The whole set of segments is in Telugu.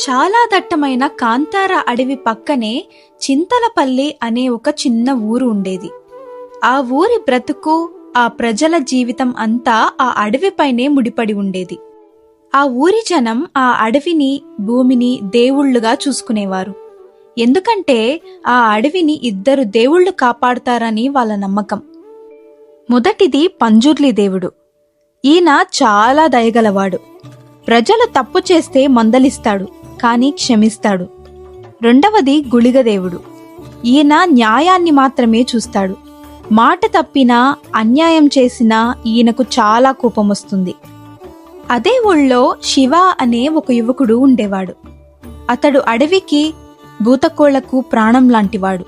చాలా దట్టమైన కాంతార అడవి పక్కనే చింతలపల్లి అనే ఒక చిన్న ఊరు ఉండేది. ఆ ఊరి బ్రతుకు, ఆ ప్రజల జీవితం అంతా ఆ అడవిపైనే ముడిపడి ఉండేది. ఆ ఊరి జనం ఆ అడవిని, భూమిని దేవుళ్లుగా చూసుకునేవారు. ఎందుకంటే ఆ అడవిని 2 దేవుళ్లు కాపాడుతారని వాళ్ళ నమ్మకం. మొదటిది పంజుర్లి దేవుడు. ఈయన చాలా దయగలవాడు. ప్రజలు తప్పు చేస్తే మందలిస్తాడు, కానీ క్షమిస్తాడు. రెండవది గుళిగదేవుడు. ఈయన న్యాయాన్ని మాత్రమే చూస్తాడు. మాట తప్పినా, అన్యాయం చేసినా ఈయనకు చాలా కోపం వస్తుంది. అదే ఊళ్ళో శివ అనే ఒక యువకుడు ఉండేవాడు. అతడు అడవికి, భూతకోళ్లకు ప్రాణం లాంటివాడు.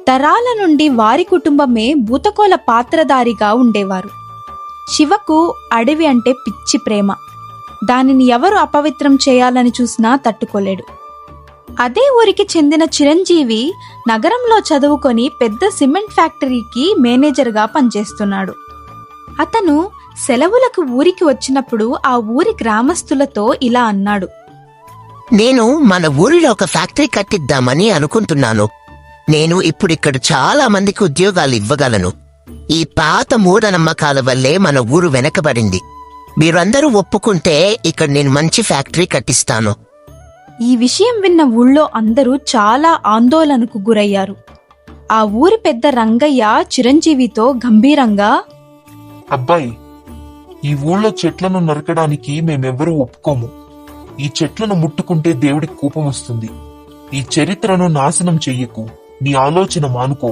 తరాల నుండి వారి కుటుంబమే భూతకోల పాత్రధారిగా ఉండేవారు. శివకు అడవి అంటే పిచ్చి ప్రేమ. దానిని ఎవరు అపవిత్రం చేయాలని చూసినా తట్టుకోలేడు. అదే ఊరికి చెందిన చిరంజీవి నగరంలో చదువుకొని పెద్ద సిమెంట్ ఫ్యాక్టరీకి మేనేజర్గా పనిచేస్తున్నాడు. అతను సెలవులకు ఊరికి వచ్చినప్పుడు ఆ ఊరి గ్రామస్తులతో ఇలా అన్నాడు: నేను మన ఊరిలో ఒక ఫ్యాక్టరీ కట్టిద్దామని అనుకుంటున్నాను. నేను ఇప్పుడిక్కడ చాలా మందికి ఉద్యోగాలు ఇవ్వగలను. ఈ పాత మూఢనమ్మకాల వల్లే మన ఊరు వెనకబడింది. మీరందరూ ఒప్పుకుంటే ఇక్కడ నేను మంచి ఫ్యాక్టరీ కట్టిస్తాను. ఈ విషయం విన్న ఊళ్ళో అందరూ చాలా ఆందోళనకు గురయ్యారు. ఆ ఊరి పెద్ద రంగయ్య చిరంజీవితో గంభీరంగా, అబ్బాయి, ఈ ఊళ్ళో చెట్లను నరకడానికి మేమెవ్వరూ ఒప్పుకోము. ఈ చెట్లను ముట్టుకుంటే దేవుడికి కోపం వస్తుంది. ఈ చరిత్రను నాశనం చెయ్యకు, నీ ఆలోచన మానుకో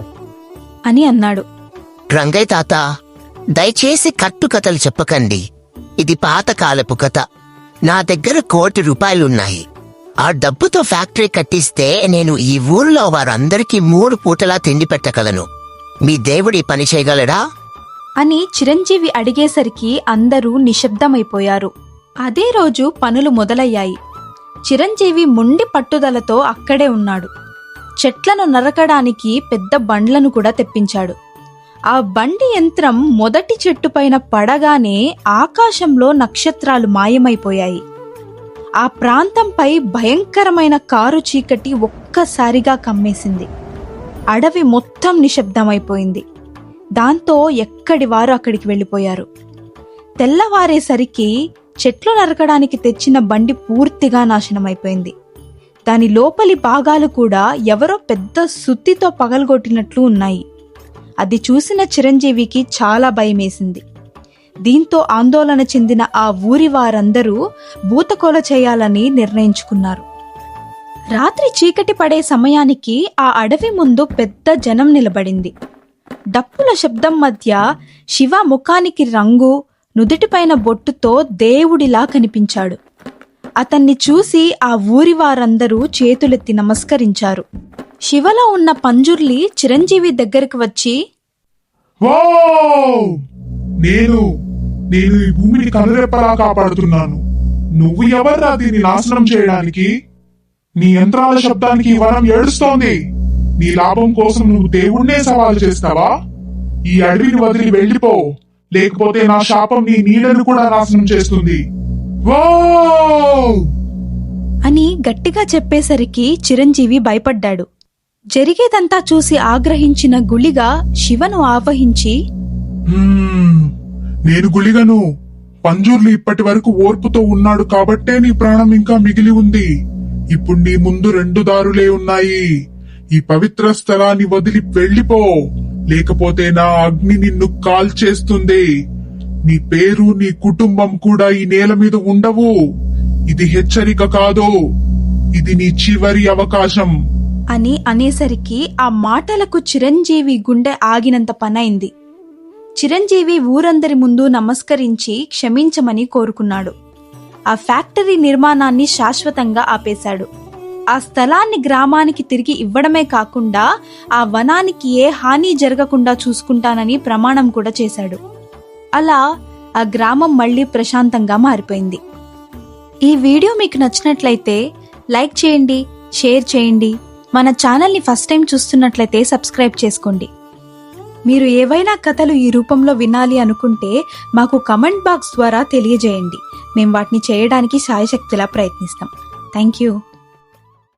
అని అన్నాడు. రంగయ్య తాత, దయచేసి కట్టుకథలు చెప్పకండి. ఇది పాతకాలపు కథ. నా దగ్గర ₹1,00,00,000 ఆ డబ్బుతో ఫ్యాక్టరీ కట్టిస్తే నేను ఈ ఊర్లో వారందరికీ 3 పూటలా తిండి పెట్టగలను. మీ దేవుడి పని చేయగలడా అని చిరంజీవి అడిగేసరికి అందరూ నిశ్శబ్దమైపోయారు. అదే రోజు పనులు మొదలయ్యాయి. చిరంజీవి మొండి పట్టుదలతో అక్కడే ఉన్నాడు. చెట్లను నరకడానికి పెద్ద బండ్లను కూడా తెప్పించాడు. ఆ బండి యంత్రం మొదటి చెట్టుపైన పడగానే ఆకాశంలో నక్షత్రాలు మాయమైపోయాయి. ఆ ప్రాంతంపై భయంకరమైన కారు చీకటి ఒక్కసారిగా కమ్మేసింది. అడవి మొత్తం నిశ్శబ్దమైపోయింది. దాంతో ఎక్కడి వారు అక్కడికి వెళ్ళిపోయారు. తెల్లవారేసరికి చెట్లు నరకడానికి తెచ్చిన బండి పూర్తిగా నాశనమైపోయింది. దాని లోపలి భాగాలు కూడా ఎవరో పెద్ద సుత్తితో పగలగొట్టినట్లు ఉన్నాయి. అది చూసిన చిరంజీవికి చాలా భయమేసింది. దీంతో ఆందోళన చెందిన ఆ ఊరి వారందరూ భూతకోల చేయాలని నిర్ణయించుకున్నారు. రాత్రి చీకటి పడే సమయానికి ఆ అడవి ముందు పెద్ద జనం నిలబడింది. డప్పుల శబ్దం మధ్య శివ ముఖానికి రంగు, నుదుటిపైన బొట్టుతో దేవుడిలా కనిపించాడు. అతన్ని చూసి ఆ ఊరి వారందరూ చేతులెత్తి నమస్కరించారు. శివలో ఉన్న పంజుర్లి చిరంజీవి దగ్గరకు వచ్చి, నేను ఈ భూమిని కనురెప్పలా కాపాడుతున్నాను. నువ్వు ఎవర్రా దీన్ని నాశనం చేయడానికి? నీ యంత్రాల శబ్దానికి ఈ వనం ఏడుస్తోంది. నీ లాభం కోసం నువ్వు దేవుణ్ణే సవాలు చేస్తావా? ఈ అడవిని వదిలి వెళ్ళిపో, లేకపోతే నా శాపం నీ నీడను కూడా నాశనం చేస్తుంది. అని గట్టిగా చెప్పేసరికి చిరంజీవి భయపడ్డాడు. జరిగేదంతా చూసి ఆగ్రహించిన గుళిగ శివను ఆవహించి, నేను గుళిగను. పంజుర్లు ఇప్పటి వరకు ఓర్పుతో ఉన్నాడు కాబట్టే నీ ప్రాణం ఇంకా మిగిలి ఉంది. ఇప్పుడు నీ ముందు 2 దారులే ఉన్నాయి. ఈ పవిత్ర స్థలాన్ని వదిలి వెళ్ళిపో, లేకపోతే నా అగ్ని నిన్ను కాల్చేస్తుంది. నీ పేరు, నీ కుటుంబం కూడా ఈ నేల మీద ఉండవు. ఇది హెచ్చరిక కాదు, ఇది నీ చివరి అవకాశం అని అనేసరికి ఆ మాటలకు చిరంజీవి గుండె ఆగినంత పనైంది. చిరంజీవి ఊరందరి ముందు నమస్కరించి క్షమించమని కోరుకున్నాడు. ఆ ఫ్యాక్టరీ నిర్మాణాన్ని శాశ్వతంగా ఆపేశాడు. ఆ స్థలాన్ని గ్రామానికి తిరిగి ఇవ్వడమే కాకుండా ఆ వనానికి ఏ హాని జరగకుండా చూసుకుంటానని ప్రమాణం కూడా చేశాడు. అలా ఆ గ్రామం మళ్లీ ప్రశాంతంగా మారిపోయింది. ఈ వీడియో మీకు నచ్చినట్లయితే లైక్ చేయండి, షేర్ చేయండి. మన ఛానల్ని ఫస్ట్ టైం చూస్తున్నట్లయితే సబ్స్క్రైబ్ చేసుకోండి. మీరు ఏవైనా కథలు ఈ రూపంలో వినాలి అనుకుంటే మాకు కమెంట్ బాక్స్ ద్వారా తెలియజేయండి. మేము వాటిని చేయడానికి శాయశక్తిలా ప్రయత్నిస్తాం. Thank you